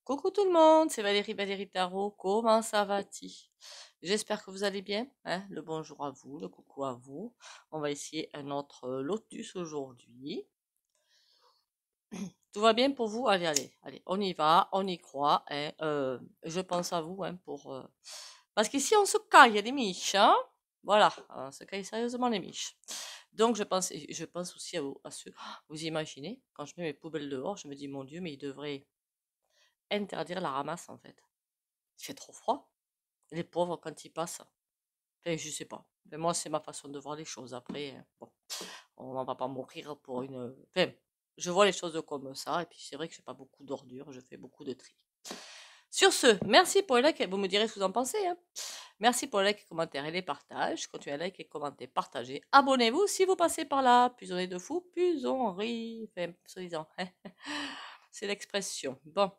Coucou tout le monde, c'est Valérie Tarot. Comment ça va-t-il? J'espère que vous allez bien, hein. Le bonjour à vous, le coucou à vous. On va essayer un autre lotus aujourd'hui. Tout va bien pour vous? Allez, allez, allez, on y va, on y croit, hein. Je pense à vous, hein, parce qu'ici on se caille, il y a des miches, hein. Voilà, on se caille sérieusement les miches. Donc je pense aussi à ceux. Vous imaginez, quand je mets mes poubelles dehors, je me dis mon Dieu, mais ils devraient interdire la ramasse en fait. Il fait trop froid. Les pauvres quand ils passent. Enfin, je sais pas. Mais moi, c'est ma façon de voir les choses. Après, bon, on va pas mourir pour une. Enfin, je vois les choses comme ça. Et puis, c'est vrai que j'ai pas beaucoup d'ordures. Je fais beaucoup de tri. Sur ce, merci pour les likes. Vous me direz ce que vous en pensez, hein. Merci pour les likes, les commentaires et les partages. Continuez à liker, commenter, partager. Abonnez-vous si vous passez par là. Plus on est de fous, plus on rit. Enfin, soi-disant. C'est l'expression. Bon.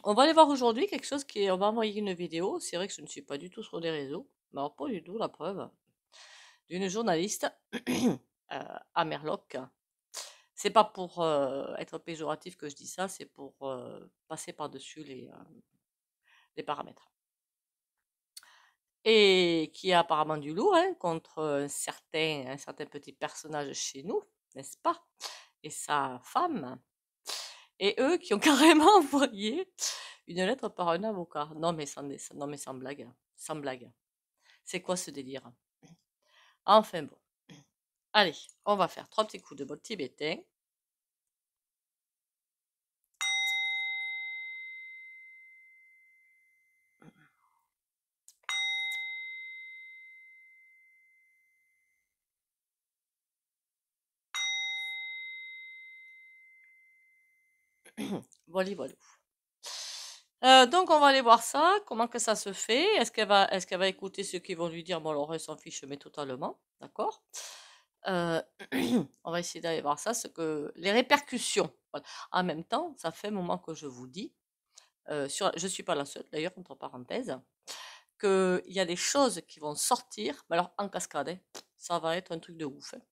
On va aller voir aujourd'hui quelque chose on va envoyer une vidéo. C'est vrai que je ne suis pas du tout sur les réseaux. Mais alors, pas du tout, la preuve. D'une journaliste à Merloc. C'est pas pour être péjoratif que je dis ça, c'est pour passer par-dessus les paramètres. Et qui a apparemment du lourd, hein, contre un certain petit personnage chez nous, n'est-ce pas? Et sa femme. Et eux qui ont carrément envoyé une lettre par un avocat. Non mais sans blague. Sans blague. C'est quoi ce délire? Enfin bon. Allez, on va faire 3 petits coups de bol tibétain. Voilà, voilà. Donc on va aller voir ça, comment que ça se fait. Est-ce qu'elle va écouter ceux qui vont lui dire, bon alors elle s'en fiche, mais totalement, d'accord. On va essayer d'aller voir ça, les répercussions. Voilà. En même temps, ça fait un moment que je vous dis, je suis pas la seule d'ailleurs, entre parenthèses, qu'il y a des choses qui vont sortir, mais alors en cascade, hein, ça va être un truc de ouf, hein.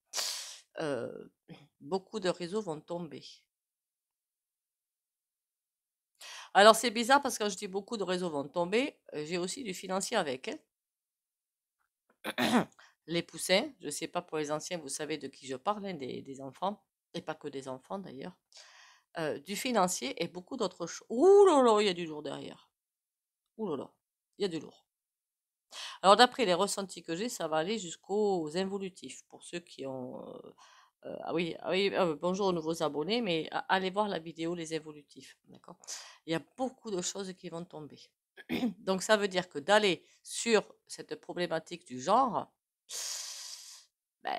Beaucoup de réseaux vont tomber. Alors c'est bizarre parce que quand je dis beaucoup de réseaux vont tomber, j'ai aussi du financier avec, hein. Les poussins, je ne sais pas pour les anciens, vous savez de qui je parle, hein, des enfants, et pas que des enfants d'ailleurs. Du financier et beaucoup d'autres choses. Ouh là là, il y a du lourd derrière. Ouh là là, il y a du lourd. Alors d'après les ressentis que j'ai, ça va aller jusqu'aux involutifs. Pour ceux qui ont... ah oui, bonjour aux nouveaux abonnés, mais allez voir la vidéo les évolutifs, d'accord? Il y a beaucoup de choses qui vont tomber. Donc ça veut dire que d'aller sur cette problématique du genre, ben,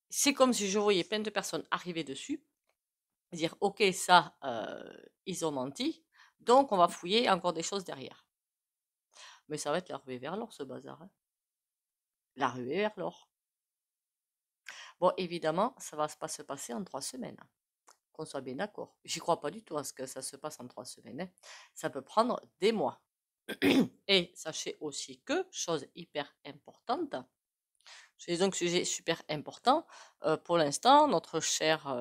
c'est comme si je voyais plein de personnes arriver dessus, dire ok ça, ils ont menti, donc on va fouiller encore des choses derrière. Mais ça va être la ruée vers l'or ce bazar, hein. La ruée vers l'or. Bon, évidemment, ça va pas se passer en 3 semaines, hein, qu'on soit bien d'accord. J'y crois pas du tout à ce que ça se passe en 3 semaines, hein. Ça peut prendre des mois. Et sachez aussi que, chose hyper importante, c'est donc sujet super important, pour l'instant, notre cher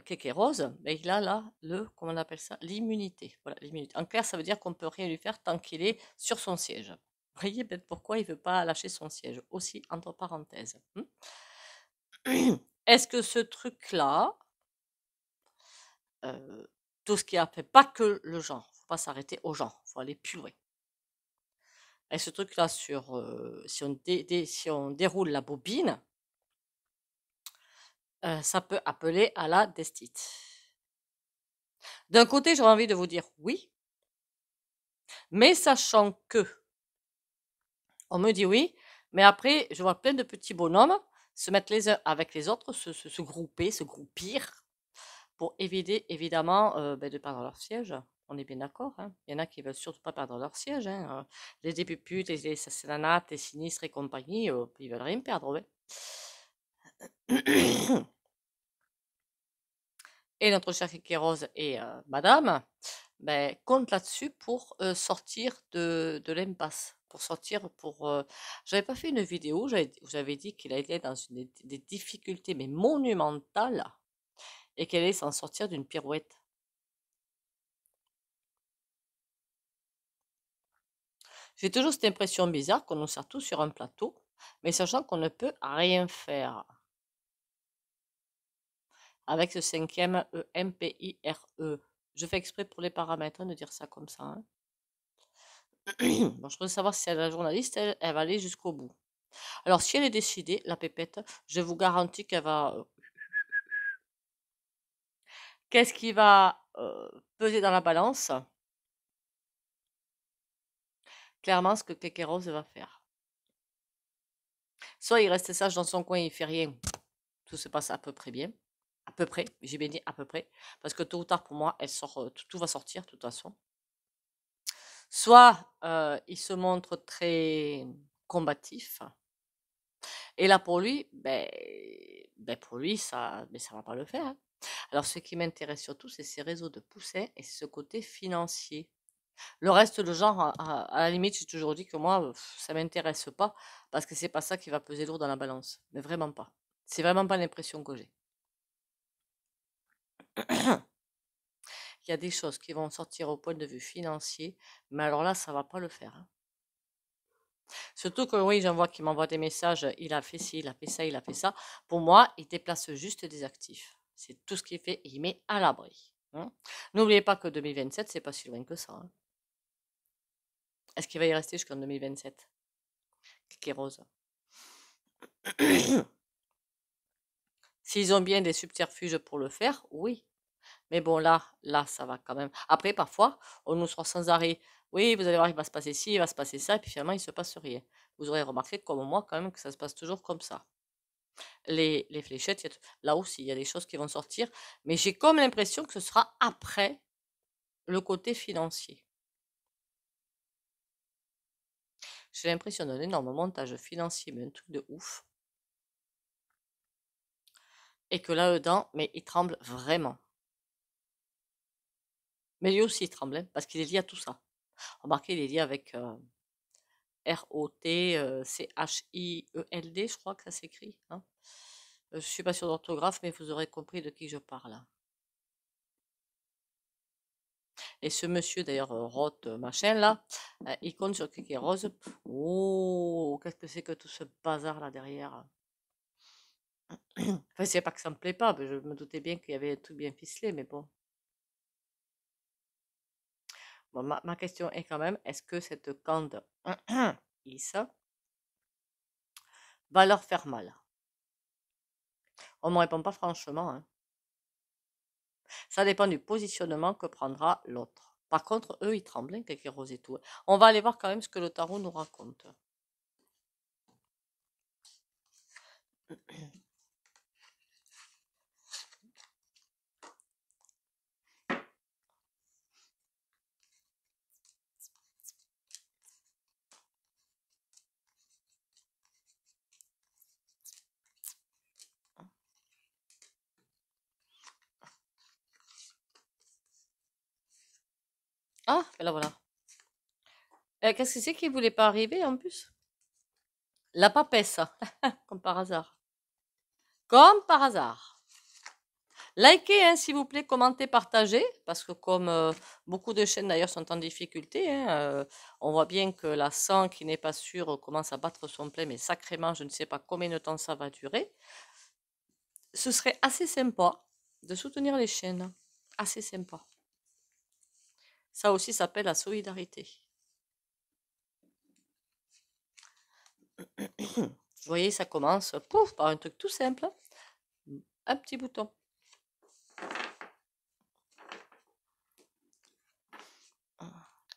Kéké Rose, ben, il a là, comment on appelle ça? L'immunité. Voilà, l'immunité. En clair, ça veut dire qu'on ne peut rien lui faire tant qu'il est sur son siège. Vous voyez peut-être pourquoi il ne veut pas lâcher son siège, aussi entre parenthèses. Est-ce que ce truc-là, tout ce qui a fait, pas que le genre, faut pas s'arrêter au genre, faut aller plus loin. Et ce truc-là, si on déroule la bobine, ça peut appeler à la destite. D'un côté, j'aurais envie de vous dire oui, mais sachant que, on me dit oui, mais après, je vois plein de petits bonhommes se mettre les uns avec les autres, se grouper, se groupir, pour éviter évidemment de perdre leur siège. On est bien d'accord, hein. Il y en a qui veulent surtout pas perdre leur siège, hein. Les dépuputes, les assassinates, les sinistres et compagnie, ils veulent rien perdre, ouais. Et notre cher Rose et madame, ben, compte là-dessus pour sortir de l'impasse. Pour sortir, j'avais pas fait une vidéo, j'avais dit qu'il allait dans des difficultés, mais monumentales, et qu'elle allait s'en sortir d'une pirouette. J'ai toujours cette impression bizarre qu'on nous sert tous sur un plateau, mais sachant qu'on ne peut rien faire avec ce cinquième EMPIRE. Je fais exprès pour les paramètres de dire ça comme ça. Hein. Bon, je voudrais savoir si la journaliste, elle va aller jusqu'au bout. Alors, si elle est décidée, la pépette, je vous garantis qu'elle va... Qu'est-ce qui va peser dans la balance? Clairement, ce que Kéké Rose va faire. Soit il reste sage dans son coin, il fait rien, tout se passe à peu près bien. À peu près, j'ai bien dit à peu près. Parce que tôt ou tard, pour moi, elle sort, tout va sortir, de toute façon. Soit il se montre très combatif. Et là, pour lui, pour lui, ça va pas le faire. Hein. Alors, ce qui m'intéresse surtout, c'est ces réseaux de poussins et ce côté financier. Le reste, le genre, à la limite, j'ai toujours dit que moi, ça m'intéresse pas parce que c'est pas ça qui va peser lourd dans la balance. Mais vraiment pas. C'est vraiment pas l'impression que j'ai. Il y a des choses qui vont sortir au point de vue financier, mais alors là, ça va pas le faire. Hein. Surtout que oui, j'en vois qui m'envoie des messages, il a fait ci, il a fait ça, il a fait ça. Pour moi, il déplace juste des actifs. C'est tout ce qu'il fait et il met à l'abri. Hein. N'oubliez pas que 2027, c'est pas si loin que ça. Hein. Est-ce qu'il va y rester jusqu'en 2027? Kiki Rose. S'ils ont bien des subterfuges pour le faire, oui. Mais bon, là, ça va quand même. Après, parfois, on nous sort sans arrêt. Oui, vous allez voir, il va se passer ci, il va se passer ça, et puis finalement, il ne se passe rien. Vous aurez remarqué, comme moi, quand même, que ça se passe toujours comme ça. Les fléchettes, là aussi, il y a des choses qui vont sortir, mais j'ai comme l'impression que ce sera après le côté financier. J'ai l'impression d'un énorme montage financier, mais un truc de ouf. Et que là-dedans, mais il tremble vraiment. Mais lui aussi, il tremble, hein, parce qu'il est lié à tout ça. Remarquez, il est lié avec ROTCHIELD, je crois que ça s'écrit. Hein. Je ne suis pas sûre d'orthographe, mais vous aurez compris de qui je parle. Et ce monsieur, d'ailleurs, Roth, machin, là, il compte sur Kiki Rose. Oh, qu'est-ce que c'est que tout ce bazar là derrière? Enfin, c'est pas que ça me plaît pas, mais je me doutais bien qu'il y avait un truc bien ficelé, mais bon. Bon, ma question est quand même, est-ce que cette cande Issa va leur faire mal? On me répond pas franchement. Hein. Ça dépend du positionnement que prendra l'autre. Par contre, eux, ils tremblent, hein, Kiki Rose et tout. On va aller voir quand même ce que le tarot nous raconte. Ah, ben là voilà. Qu'est-ce que c'est qui voulait pas arriver en plus? La papesse, comme par hasard. Comme par hasard. Likez, hein, s'il vous plaît, commentez, partagez, parce que comme beaucoup de chaînes d'ailleurs sont en difficulté, hein, on voit bien que la 100 qui n'est pas sûre commence à battre son plein, mais sacrément, je ne sais pas combien de temps ça va durer. Ce serait assez sympa de soutenir les chaînes. Assez sympa. Ça aussi s'appelle la solidarité. Vous voyez, ça commence, pouf, par un truc tout simple. Un petit bouton.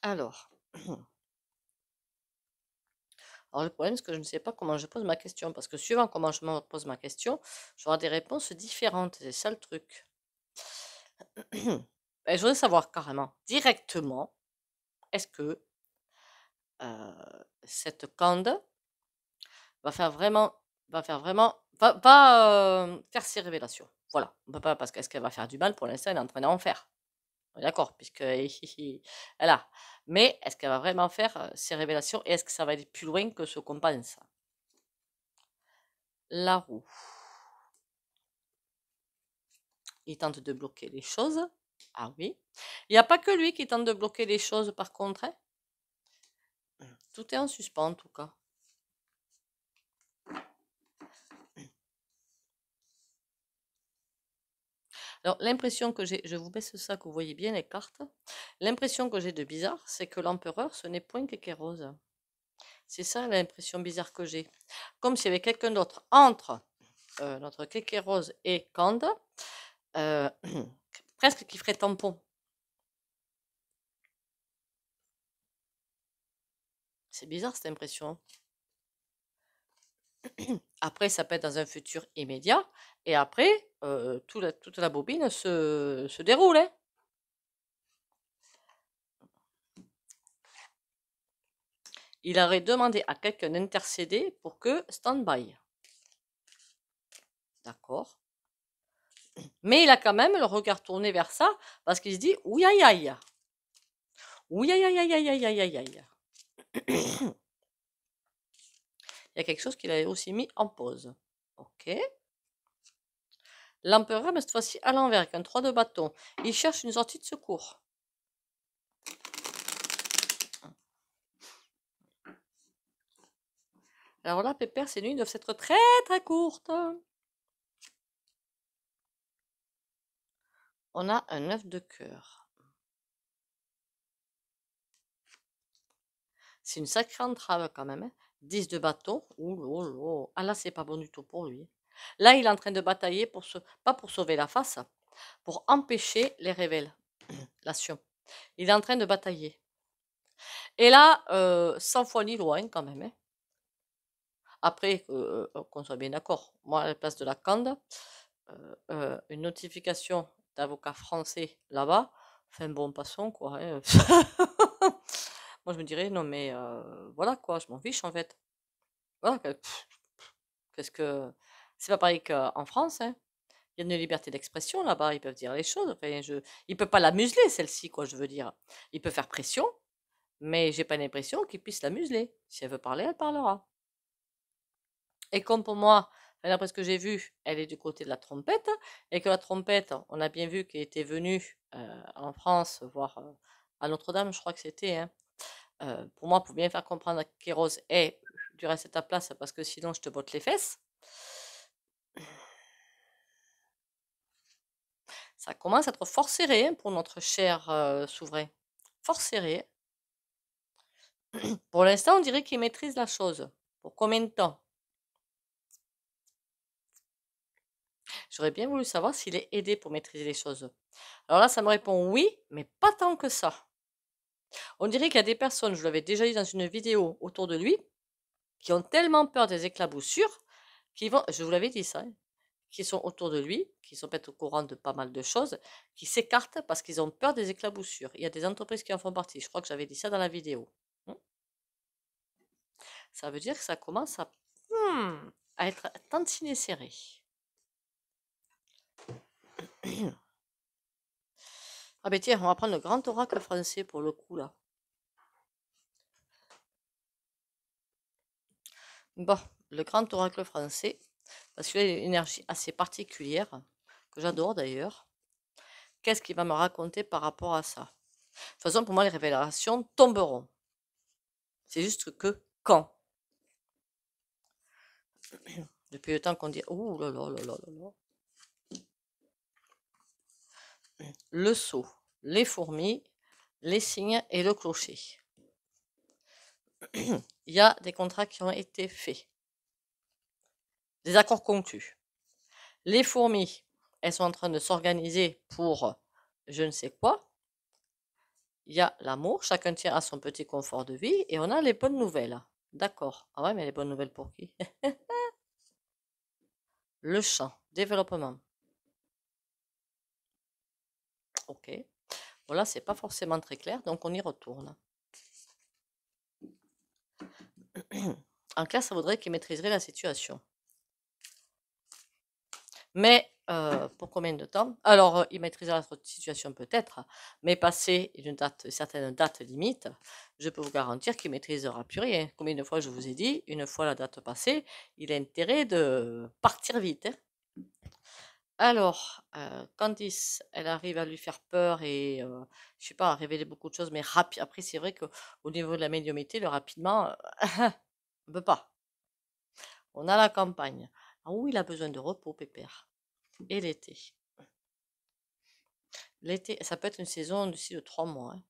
Alors. Alors le problème, c'est que je ne sais pas comment je pose ma question, parce que suivant comment je me pose ma question, j'aurai des réponses différentes. C'est ça le truc. Je voudrais savoir carrément, directement, est-ce que cette cande va faire vraiment, faire ses révélations. Voilà, on peut pas, parce qu'est-ce qu'elle va faire du mal pour l'instant, elle est en train d'en faire. D'accord, puisque voilà. Mais est-ce qu'elle va vraiment faire ses révélations et est-ce que ça va aller plus loin que ce qu'on pense? La roue. Il tente de bloquer les choses. Ah oui. Il n'y a pas que lui qui tente de bloquer les choses par contre. Hein. Tout est en suspens en tout cas. Alors, l'impression que j'ai, je vous baisse ça, que vous voyez bien les cartes. L'impression que j'ai de bizarre, c'est que l'empereur, ce n'est point Kékérose. C'est ça l'impression bizarre que j'ai. Comme s'il y avait quelqu'un d'autre entre notre Kékérose et Kand, euh, presque qui ferait tampon. C'est bizarre cette impression. Après, ça peut être dans un futur immédiat, et après, toute la bobine se déroule, hein. Il aurait demandé à quelqu'un d'intercéder pour que stand-by. D'accord. Mais il a quand même le regard tourné vers ça, parce qu'il se dit, ouïe aïe aïe. Ouïe aïe aïe aïe aïe aïe aïe aïe aïe. Il y a quelque chose qu'il avait aussi mis en pause. Ok. L'empereur, mais cette fois-ci à l'envers, avec un 3 de bâton. Il cherche une sortie de secours. Alors là, Pépère, ces nuits doivent être très très courtes. On a un 9 de cœur. C'est une sacrée entrave quand même, hein. 10 de bâton. Ouh là là. Ah là, c'est pas bon du tout pour lui. Là, il est en train de batailler pas pour sauver la face, pour empêcher les révélations. Il est en train de batailler. Et là, sans foi ni loi, hein, quand même, hein. Après, qu'on soit bien d'accord, moi, à la place de la Cande, une notification d'avocat français là-bas, enfin bon, passons, quoi, hein. Moi, je me dirais, non, mais voilà, quoi, je m'en fiche, en fait. Voilà, qu'est-ce que. C'est pas pareil qu'en France, hein. Il y a une liberté d'expression là-bas, ils peuvent dire les choses. Enfin, il peut pas la museler, celle-ci, quoi, je veux dire. Il peut faire pression, mais j'ai pas l'impression qu'il puisse la museler. Si elle veut parler, elle parlera. Et comme pour moi, d'après ce que j'ai vu, elle est du côté de la trompette, et que la trompette, on a bien vu qu'elle était venue en France, voir à Notre-Dame, je crois que c'était, hein. Pour moi, pour bien faire comprendre à Kéros, hey, tu restes à ta place parce que sinon je te botte les fesses. Ça commence à être fort serré, hein, pour notre cher souverain. Fort serré. Pour l'instant, on dirait qu'il maîtrise la chose. Pour combien de temps? J'aurais bien voulu savoir s'il est aidé pour maîtriser les choses. Alors là, ça me répond oui, mais pas tant que ça. On dirait qu'il y a des personnes, je l'avais déjà dit dans une vidéo autour de lui, qui ont tellement peur des éclaboussures, qui vont, je vous l'avais dit ça, hein, qui sont autour de lui, qui sont peut-être au courant de pas mal de choses, qui s'écartent parce qu'ils ont peur des éclaboussures. Il y a des entreprises qui en font partie. Je crois que j'avais dit ça dans la vidéo. Ça veut dire que ça commence à être tantinet serré. Ah ben tiens, on va prendre le grand oracle français pour le coup là. Bon, le grand oracle français, parce qu'il a une énergie assez particulière, que j'adore d'ailleurs. Qu'est-ce qu'il va me raconter par rapport à ça? De toute façon, pour moi, les révélations tomberont. C'est juste que quand? Depuis le temps qu'on dit, ouh là là là là là là. Le sceau, les fourmis, les cygnes et le clocher. Il y a des contrats qui ont été faits. Des accords conclus. Les fourmis, elles sont en train de s'organiser pour je ne sais quoi. Il y a l'amour, chacun tient à son petit confort de vie, et on a les bonnes nouvelles. D'accord. Ah ouais, mais les bonnes nouvelles pour qui? Le champ, développement. Ok. Voilà, c'est pas forcément très clair, donc on y retourne. En clair, ça voudrait qu'il maîtriserait la situation. Mais pour combien de temps? Alors, il maîtrisera la situation peut-être, mais passé une certaine date limite, je peux vous garantir qu'il maîtrisera plus rien. Combien de fois je vous ai dit, une fois la date passée, il a intérêt de partir vite, hein. Alors, Candice, elle arrive à lui faire peur et je sais pas, à révéler beaucoup de choses, mais rapide. Après, c'est vrai qu'au niveau de la médiumnité, le rapidement, on peut pas. On a la campagne. Ah oui, il a besoin de repos, pépère. Et l'été. L'été, ça peut être une saison d'ici de 3 mois, hein.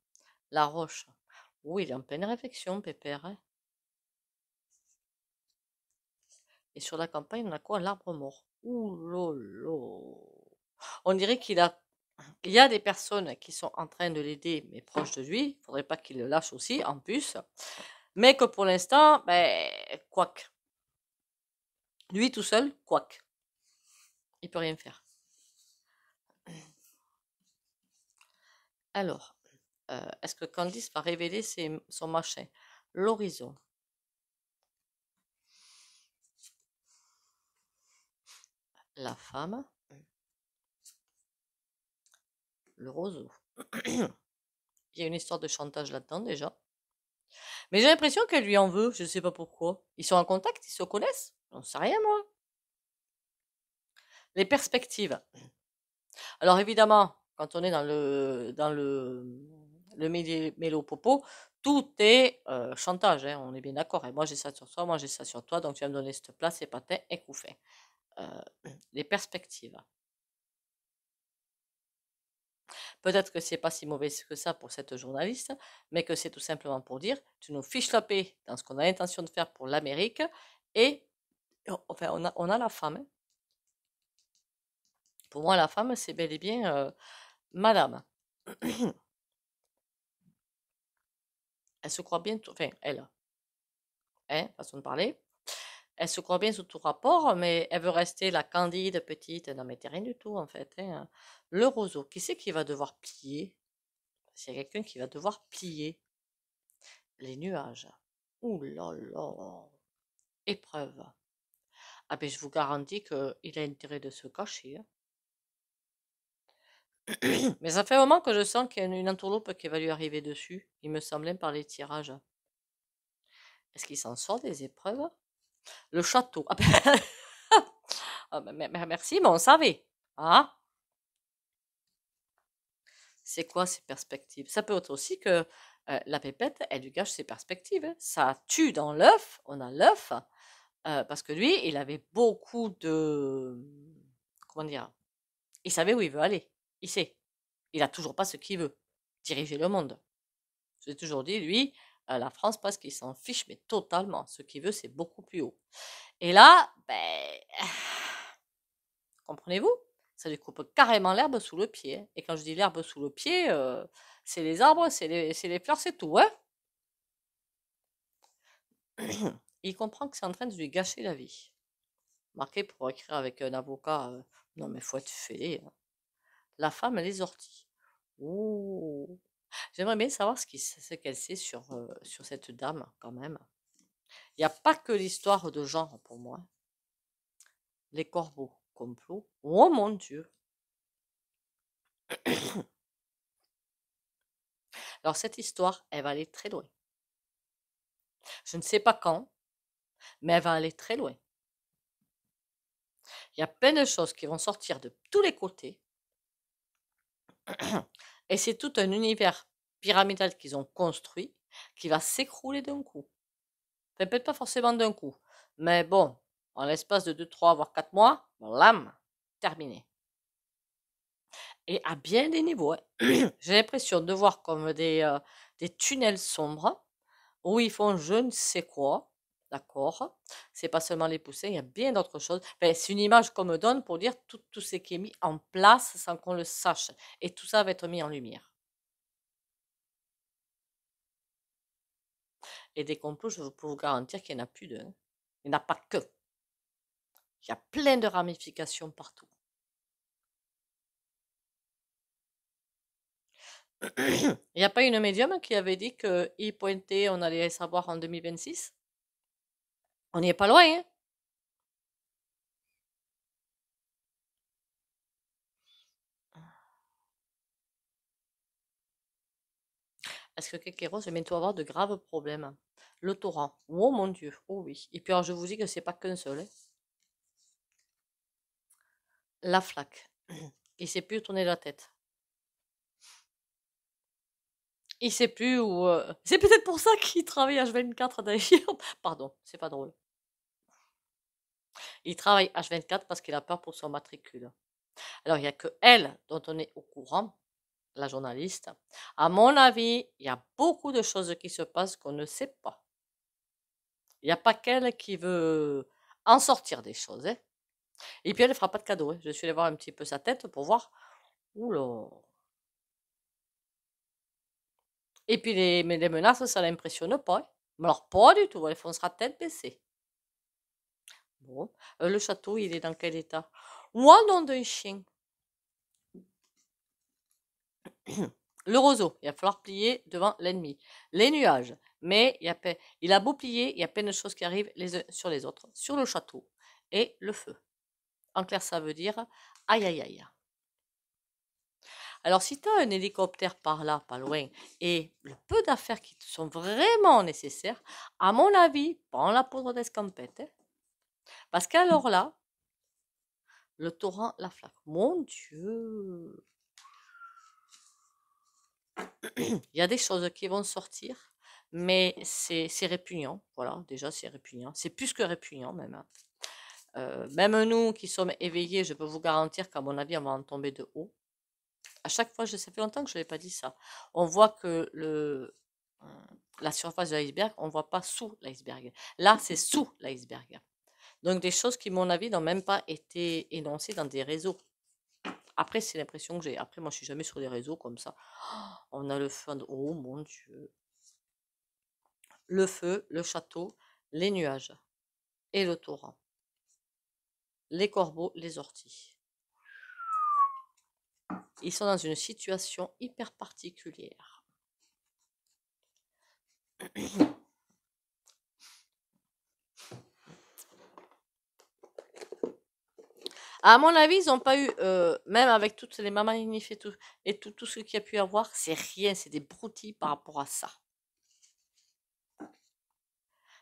La Roche. Oui, il est en pleine réflexion, pépère, hein. Et sur la campagne, on a quoi? L'arbre mort. Ouh lolo. On dirait il y a des personnes qui sont en train de l'aider, mais proches de lui. Il faudrait pas qu'il le lâche aussi, en plus. Mais que pour l'instant, ben, quoique. Lui tout seul, quoique. Il peut rien faire. Alors, est-ce que Candice va révéler son machin? L'horizon. La femme. Le roseau. Il y a une histoire de chantage là-dedans déjà. Mais j'ai l'impression qu'elle lui en veut, je ne sais pas pourquoi. Ils sont en contact, ils se connaissent? J'en sais rien, moi. Les perspectives. Alors évidemment, quand on est dans le mélo-popo, tout est chantage, hein, on est bien d'accord. Et moi j'ai ça sur toi, moi j'ai ça sur toi, donc tu vas me donner cette place, c'est patin et coup fait. Euh, les perspectives. Peut-être que c'est pas si mauvais que ça pour cette journaliste, mais que c'est tout simplement pour dire, tu nous fiches la paix dans ce qu'on a l'intention de faire pour l'Amérique, et enfin on a la femme, hein. Pour moi la femme c'est bel et bien madame. Elle se croit bien, enfin elle, hein, façon de parler. Elle se croit bien sous tout rapport, mais elle veut rester la candide petite. Non, mais t'es rien du tout, en fait, hein. Le roseau, qui c'est qui va devoir plier? S'il y a quelqu'un qui va devoir plier. Les nuages. Ouh là là. Épreuve. Ah ben, je vous garantis qu'il a intérêt de se cacher, hein. Mais ça fait un moment que je sens qu'il y a une entourloupe qui va lui arriver dessus. Il me semblait par les tirages. Est-ce qu'il s'en sort des épreuves? Le château. Ah ben, ah ben, merci, mais on savait. Hein? C'est quoi ses perspectives? Ça peut être aussi que la pépette, elle lui gâche ses perspectives, hein. Ça tue dans l'œuf, on a l'œuf, parce que lui, il avait beaucoup de... Comment dire? Il savait où il veut aller. Il sait. Il a toujours pas ce qu'il veut. Diriger le monde. J'ai toujours dit, lui, la France, parce qu'il s'en fiche, mais totalement. Ce qu'il veut, c'est beaucoup plus haut. Et là, ben, comprenez-vous? Ça lui coupe carrément l'herbe sous le pied, hein. Et quand je dis l'herbe sous le pied, c'est les arbres, c'est les fleurs, c'est tout, hein. Il comprend que c'est en train de lui gâcher la vie. Marqué pour écrire avec un avocat, non mais faut être fêlé, hein. La femme, les orties. Ouh. J'aimerais bien savoir ce qu'elle sait sur cette dame, quand même. Il n'y a pas que l'histoire de genre pour moi. Les corbeaux, complot. Oh mon Dieu. Alors cette histoire, elle va aller très loin. Je ne sais pas quand, mais elle va aller très loin. Il y a plein de choses qui vont sortir de tous les côtés. Et c'est tout un univers pyramidal qu'ils ont construit qui va s'écrouler d'un coup. Enfin, peut-être pas forcément d'un coup, mais bon, en l'espace de 2, 3, voire 4 mois, blam, terminé. Et à bien des niveaux, hein. J'ai l'impression de voir comme des tunnels sombres où ils font je ne sais quoi. D'accord? C'est pas seulement les poussins, il y a bien d'autres choses. Ben, c'est une image qu'on me donne pour dire tout ce qui est mis en place sans qu'on le sache. Et tout ça va être mis en lumière. Et des complots, je peux vous garantir qu'il n'y en a plus d'un. Il n'y en a pas que. Il y a plein de ramifications partout. Il n'y a pas une médium qui avait dit qu'il pointait, on allait savoir en 2026? On n'y est pas loin, hein? Est-ce que Kekeros va bientôt avoir de graves problèmes? Le torrent. Oh mon Dieu, oh oui. Et puis alors je vous dis que c'est pas qu'un seul, hein. la flaque. Il sait plus où tourner la tête. Il sait plus où. C'est peut-être pour ça qu'il travaille H24 d'ailleurs. Pardon, c'est pas drôle. Il travaille H24 parce qu'il a peur pour son matricule. Alors, il n'y a que elle dont on est au courant, la journaliste. À mon avis, il y a beaucoup de choses qui se passent qu'on ne sait pas. Il n'y a pas qu'elle qui veut en sortir des choses, hein. Et puis, elle ne fera pas de cadeau, hein. Je suis allée voir un petit peu sa tête pour voir. Oula. Et puis, mais les menaces, ça l'impressionne pas, hein. Mais alors, pas du tout. Elle foncera tête baissée. Bon. Le château, il est dans quel état? Moi, nom d'un chien. Le roseau, il va falloir plier devant l'ennemi. Les nuages, mais il a beau plier, il y a plein de choses qui arrivent les uns sur les autres. Sur le château et le feu. En clair, ça veut dire aïe aïe aïe. Alors, si tu as un hélicoptère par là, pas loin, et le peu d'affaires qui te sont vraiment nécessaires, à mon avis, prends la poudre d'escampette, hein. Parce qu'alors là, le torrent, la flaque, mon Dieu, il y a des choses qui vont sortir, mais c'est répugnant. Voilà, déjà c'est répugnant. C'est plus que répugnant même, hein. Même nous qui sommes éveillés, je peux vous garantir qu'à mon avis, on va en tomber de haut. À chaque fois, ça fait longtemps que je n'avais pas dit ça. On voit que la surface de l'iceberg, on ne voit pas sous l'iceberg. Là, c'est sous l'iceberg. Donc des choses qui, à mon avis, n'ont même pas été énoncées dans des réseaux. Après, c'est l'impression que j'ai. Après, moi, je suis jamais sur des réseaux comme ça. On a le feu. Oh mon Dieu. Le feu, le château, les nuages et le torrent. Les corbeaux, les orties. Ils sont dans une situation hyper particulière. À mon avis, ils n'ont pas eu, même avec toutes les mamanifs et tout ce qu'il y a pu avoir, c'est rien, c'est des broutilles par rapport à ça.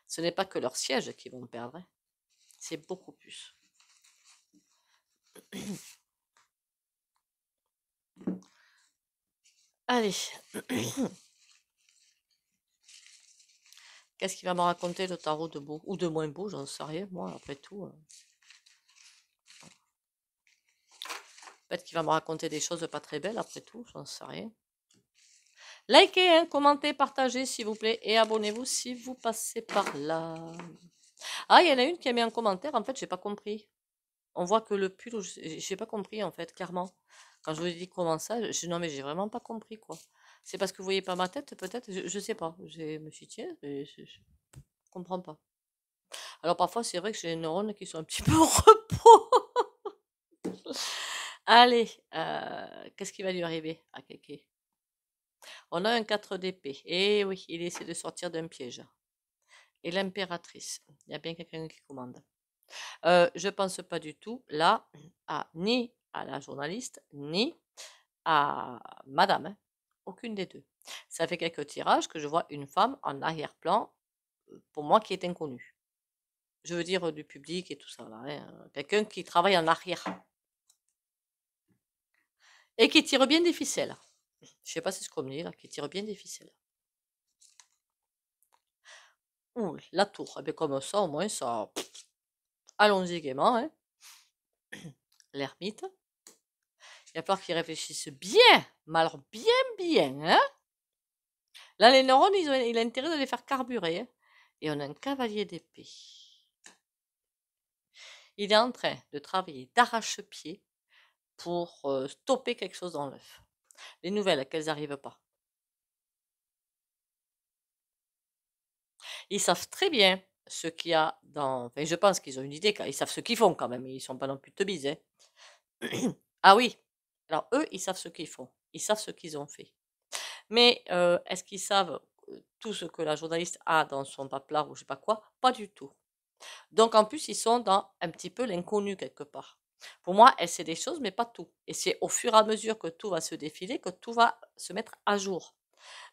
Ce n'est pas que leur siège qu'ils vont perdre, hein. C'est beaucoup plus. Allez. Qu'est-ce qu'il va me raconter le tarot de beau ou de moins beau, j'en sais rien, moi, après tout. Peut-être qu'il va me raconter des choses pas très belles, après tout, j'en sais rien. Likez, hein, commentez, partagez, s'il vous plaît, et abonnez-vous si vous passez par là. Ah, il y en a une qui a mis un commentaire, en fait, j'ai pas compris. On voit que le pull, j'ai pas compris, en fait, clairement. Quand je vous ai dit comment ça, non, mais j'ai vraiment pas compris, quoi. C'est parce que vous voyez pas ma tête, peut-être, je sais pas. Je me suis dit, tiens, je comprends pas. Alors parfois, c'est vrai que j'ai les neurones qui sont un petit peu au repos. Allez, qu'est-ce qui va lui arriver à Kéké? On a un 4 d'épée. Et oui, il essaie de sortir d'un piège. Et l'impératrice. Il y a bien quelqu'un qui commande. Je pense pas du tout, là, ni à la journaliste, ni à madame, hein. Aucune des deux. Ça fait quelques tirages que je vois une femme en arrière-plan, pour moi, qui est inconnue. Je veux dire du public et tout ça, là, hein. Quelqu'un qui travaille en arrière. Et qui tire bien des ficelles. Je sais pas si c'est ce qu'on me dit, là, qui tire bien des ficelles. Ouh, la tour. Eh bien, comme ça, au moins, ça. Allons-y gaiement, hein. L'ermite. Il va falloir qu'ils réfléchissent bien, mais alors bien, hein. Là, les neurones, il a intérêt de les faire carburer, hein. Et on a un cavalier d'épée. Il est en train de travailler d'arrache-pied pour stopper quelque chose dans l'œuf. Les nouvelles, qu'elles n'arrivent pas. Ils savent très bien ce qu'il y a dans. Enfin, je pense qu'ils ont une idée, ils savent ce qu'ils font quand même, ils ne sont pas non plus teubis, hein. Ah oui, alors eux, ils savent ce qu'ils font, ils savent ce qu'ils ont fait. Mais est-ce qu'ils savent tout ce que la journaliste a dans son paplard ou je sais pas quoi? Pas du tout. Donc en plus, ils sont dans un petit peu l'inconnu quelque part. Pour moi, elle sait des choses, mais pas tout. Et c'est au fur et à mesure que tout va se défiler que tout va se mettre à jour.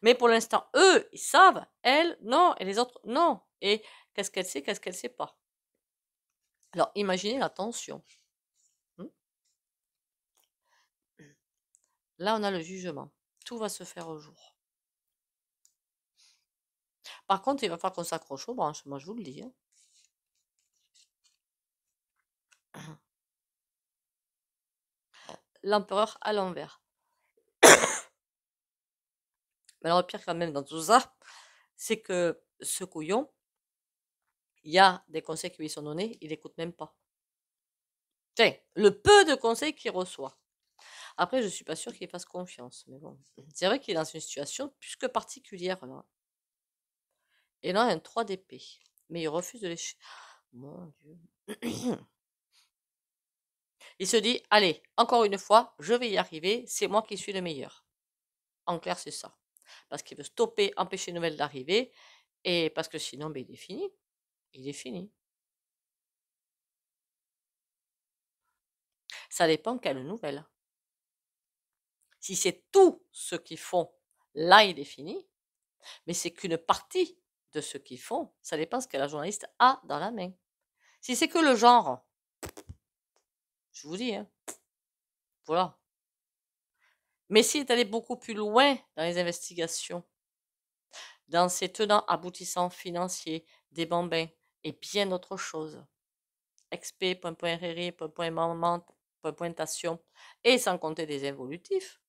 Mais pour l'instant, eux, ils savent, elle, non, et les autres, non. Et qu'est-ce qu'elle sait, qu'est-ce qu'elle sait pas. Alors imaginez la tension. Là, on a le jugement. Tout va se faire au jour. Par contre, il va falloir qu'on s'accroche aux branches. Moi, je vous le dis, hein. L'empereur à l'envers. Mais alors, le pire quand même dans tout ça, c'est que ce couillon, il y a des conseils qui lui sont donnés, il n'écoute même pas. Tiens, le peu de conseils qu'il reçoit. Après, je suis pas sûre qu'il fasse confiance, mais bon. C'est vrai qu'il est dans une situation plus que particulière, là. Et là, un 3 d'épée. Mais il refuse de lécher. Mon Dieu. Il se dit, allez, encore une fois, je vais y arriver, c'est moi qui suis le meilleur. En clair, c'est ça. Parce qu'il veut stopper, empêcher une nouvelle d'arriver, et parce que sinon, ben, il est fini. Il est fini. Ça dépend quelle nouvelle. Si c'est tout ce qu'ils font, là, il est fini. Mais c'est qu'une partie de ce qu'ils font. Ça dépend ce que la journaliste a dans la main. Si c'est que le genre, je vous dis, hein, voilà. Mais s'il est allé beaucoup plus loin dans les investigations, dans ses tenants aboutissants financiers, des bambins et bien d'autres choses, XP, maman, pointation, et sans compter des involutifs,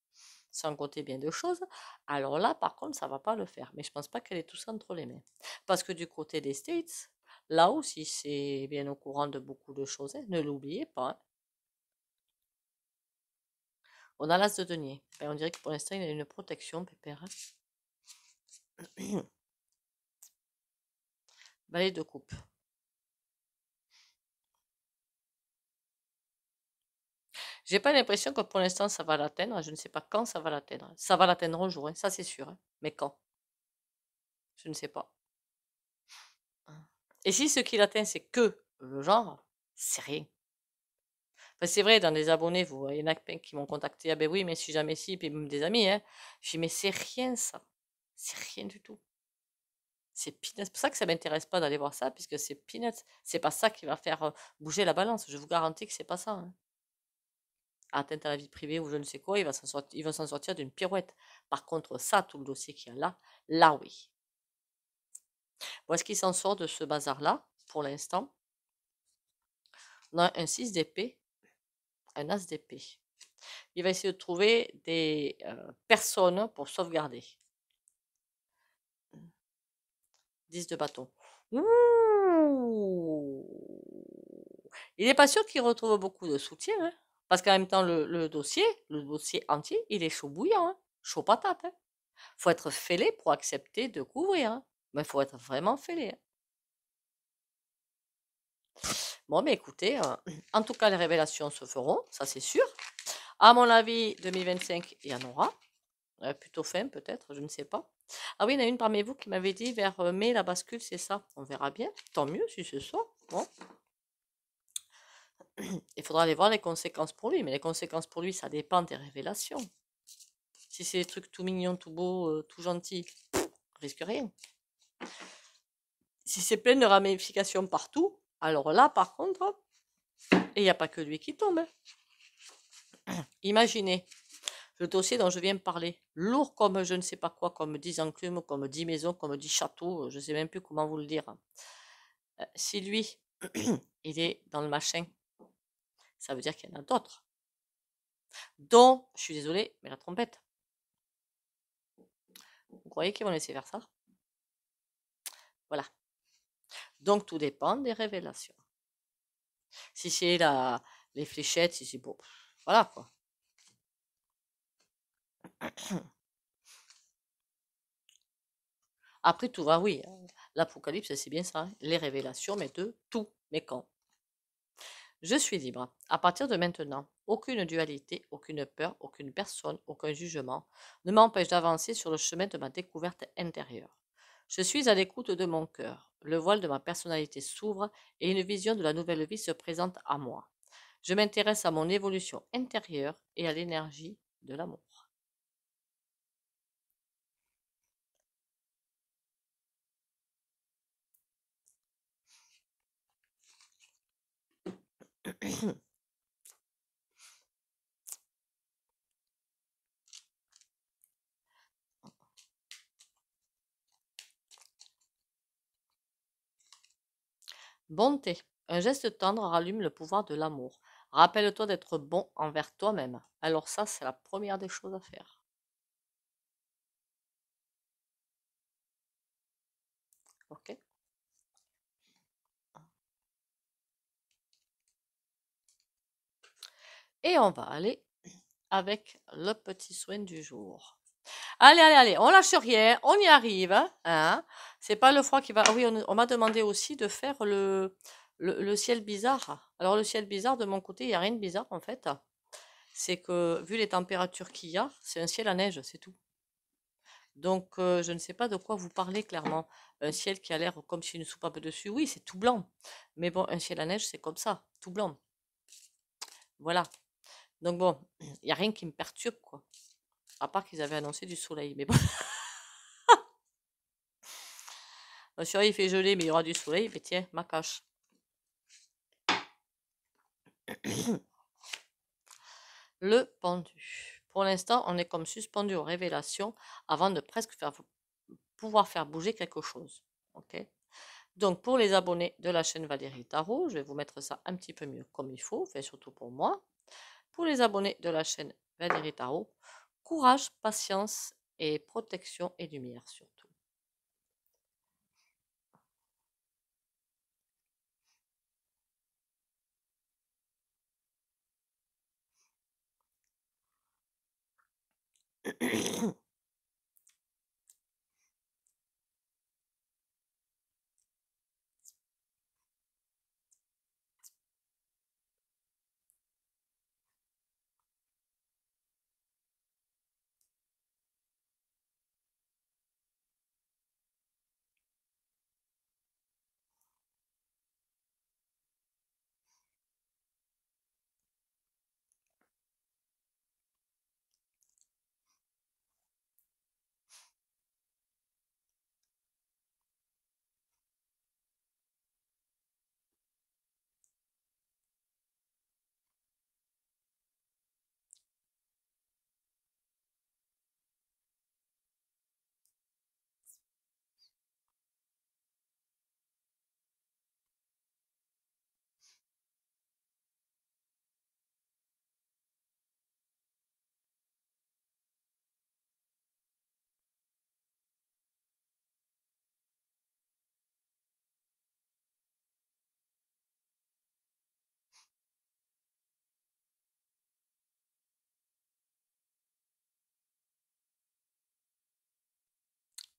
sans compter bien de choses, alors là, par contre, ça va pas le faire. Mais je pense pas qu'elle ait tout ça entre les mains. Parce que du côté des States, là aussi, c'est bien au courant de beaucoup de choses, hein, ne l'oubliez pas, hein. On a l'as de denier. Ben, on dirait que pour l'instant, il a une protection, pépère, hein. Valet de coupe. J'ai pas l'impression que pour l'instant ça va l'atteindre. Je ne sais pas quand ça va l'atteindre. Ça va l'atteindre un jour, hein, ça c'est sûr, hein. Mais quand? Je ne sais pas. Et si ce qui l'atteint c'est que le genre, c'est rien. Enfin, c'est vrai, dans des abonnés, vous voyez, il y en a plein qui m'ont contacté. Ah ben oui, mais si jamais si, puis même des amis, hein. Je dis, mais c'est rien ça. C'est rien du tout. C'est peanuts. C'est pour ça que ça m'intéresse pas d'aller voir ça, puisque c'est peanuts. C'est pas ça qui va faire bouger la balance. Je vous garantis que c'est pas ça, hein. Atteinte à la vie privée ou je ne sais quoi, il va s'en sortir d'une pirouette. Par contre, ça, tout le dossier qu'il y a là, là oui. Où est-ce qu'il s'en sort de ce bazar-là, pour l'instant? On a un 6 d'épée, un as d'épée. Il va essayer de trouver des personnes pour sauvegarder. 10 de bâton. Ouh. Il n'est pas sûr qu'il retrouve beaucoup de soutien, hein, parce qu'en même temps, le dossier entier, il est chaud bouillant, hein, chaud patate, hein. Faut être fêlé pour accepter de couvrir, hein. Mais il faut être vraiment fêlé, hein. Bon, mais écoutez, en tout cas, les révélations se feront, ça c'est sûr. À mon avis, 2025, il y en aura. Plutôt fin, peut-être, je ne sais pas. Ah oui, il y en a une parmi vous qui m'avait dit vers mai, la bascule, c'est ça. On verra bien. Tant mieux si c'est ça. Bon. Il faudra aller voir les conséquences pour lui. Mais les conséquences pour lui, ça dépend des révélations. Si c'est des trucs tout mignons, tout beaux, tout gentils, risque rien. Si c'est plein de ramifications partout, alors là, par contre, et il n'y a pas que lui qui tombe, hein. Imaginez le dossier dont je viens de parler, lourd comme je ne sais pas quoi, comme 10 enclumes, comme 10 maisons, comme 10 châteaux, je ne sais même plus comment vous le dire. Si lui, il est dans le machin, ça veut dire qu'il y en a d'autres. Dont, je suis désolée, mais la trompette. Vous croyez qu'ils vont laisser faire ça? Voilà. Donc tout dépend des révélations. Si c'est les fléchettes, si c'est bon, voilà quoi. Après tout va, oui, hein. L'Apocalypse, c'est bien ça, hein. Les révélations, mais de tout, mais quand. Je suis libre. À partir de maintenant, aucune dualité, aucune peur, aucune personne, aucun jugement ne m'empêche d'avancer sur le chemin de ma découverte intérieure. Je suis à l'écoute de mon cœur. Le voile de ma personnalité s'ouvre et une vision de la nouvelle vie se présente à moi. Je m'intéresse à mon évolution intérieure et à l'énergie de l'amour. Bonté. Un geste tendre rallume le pouvoir de l'amour. Rappelle-toi d'être bon envers toi-même. Alors ça, c'est la première des choses à faire. Ok? Et on va aller avec le petit soin du jour. Allez, allez, allez, on lâche rien, on y arrive, hein. C'est pas le froid qui va. Ah oui, on m'a demandé aussi de faire le ciel bizarre. Alors, le ciel bizarre, de mon côté, il n'y a rien de bizarre en fait. C'est que, vu les températures qu'il y a, c'est un ciel à neige, c'est tout. Donc, je ne sais pas de quoi vous parlez clairement. Un ciel qui a l'air comme si une soupape dessus, oui, c'est tout blanc. Mais bon, un ciel à neige, c'est comme ça, tout blanc. Voilà. Donc bon, il n'y a rien qui me perturbe, quoi. À part qu'ils avaient annoncé du soleil. Mais bon, monsieur, il fait geler, mais il y aura du soleil. Mais tiens, ma cache. Le pendu. Pour l'instant, on est comme suspendu aux révélations avant de presque pouvoir faire bouger quelque chose. Ok. Donc, pour les abonnés de la chaîne Valérie Tarot, je vais vous mettre ça un petit peu mieux comme il faut, fait surtout pour moi. Pour les abonnés de la chaîne Valérie Tarot, courage, patience et protection et lumière surtout.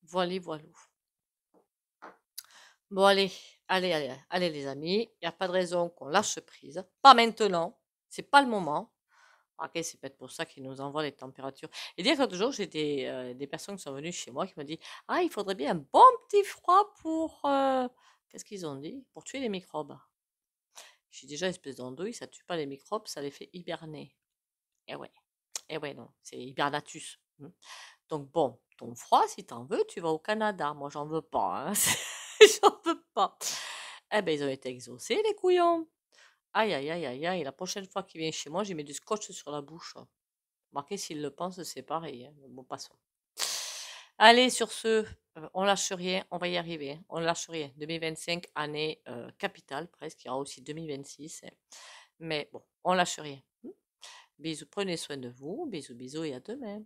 Voilà, voilà. Bon, allez, allez, allez, allez les amis, il n'y a pas de raison qu'on lâche prise. Pas maintenant, c'est pas le moment. Ok, c'est peut-être pour ça qu'ils nous envoient les températures. Et dire qu'autre jour, j'ai des personnes qui sont venues chez moi qui m'ont dit, ah, il faudrait bien un bon petit froid pour... qu'est-ce qu'ils ont dit? Pour tuer les microbes. J'ai déjà espèce d'andouille, ça tue pas les microbes, ça les fait hiberner. Eh ouais, eh ouais, non, c'est hibernatus. Donc bon, ton froid, si t'en veux, tu vas au Canada. Moi, j'en veux pas, hein. J'en veux pas. Eh ben, ils ont été exaucés, les couillons. Aïe, aïe, aïe, aïe, aïe. La prochaine fois qu'il vient chez moi, j'ai mis du scotch sur la bouche. Remarquez, s'il le pense, c'est pareil, hein. Bon, passons. Allez, sur ce, on lâche rien, on va y arriver, hein. On lâche rien. 2025, année capitale, presque. Il y aura aussi 2026, hein. Mais bon, on lâche rien. Bisous, prenez soin de vous. Bisous, bisous et à demain.